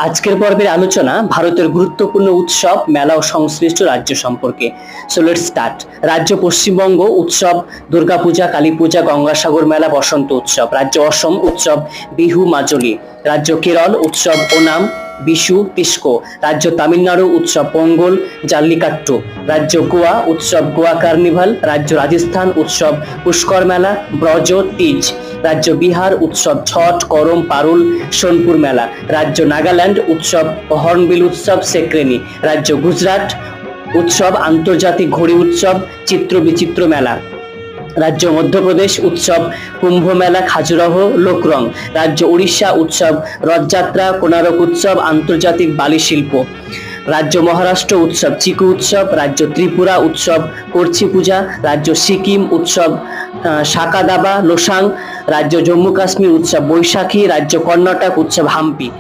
আজকের পর্বের আলোচনা ভারতের গুরুত্বপূর্ণ উৎসব, মেলা ও সংশ্লিষ্ট রাজ্য সম্পর্কে। So let's start. রাজ্য পশ্চিমবঙ্গ উৎসব দুর্গাপূজা, কালীপূজা, গঙ্গাসাগর মেলা, বসন্ত উৎসব। রাজ্য অসম উৎসব বিহু, মাজলি। রাজ্য কেরল উৎসব ওনাম, বিশু, টিস্কো। রাজ্য তামিলনাড়ু উৎসব পোঙ্গল, জাল্লিকাট্টু। রাজ্য গোয়া উৎসব গোয়া কার্নিভাল। রাজ্য রাজস্থান উৎসব পুষ্কর মেলা, ব্রজ, তীজ। রাজ্য বিহার উৎসব ছট, করম, পারুল, সোনপুর মেলা। রাজ্য নাগাল্যান্ড উৎসব হর্নবিল উৎসব, সেক্রেনি। রাজ্য গুজরাট উৎসব আন্তর্জাতিক ঘড়ি উৎসব, চিত্র বিচিত্র মেলা। রাজ্য মধ্যপ্রদেশ উৎসব কুম্ভ মেলা, খাজুরাহ, লোকরং। রাজ্য উড়িষ্যা উৎসব রথযাত্রা, কোনারক উৎসব, আন্তর্জাতিক বালি শিল্প। রাজ্য মহারাষ্ট্র উৎসব চিকু উৎসব। রাজ্য ত্রিপুরা উৎসব করছি পূজা। রাজ্য সিকিম উৎসব সাকাদাবা, লোসাং। রাজ্য জম্মু কাশ্মীর উৎসব বৈশাখী। রাজ্য কর্ণাটক উৎসব হাম্পি।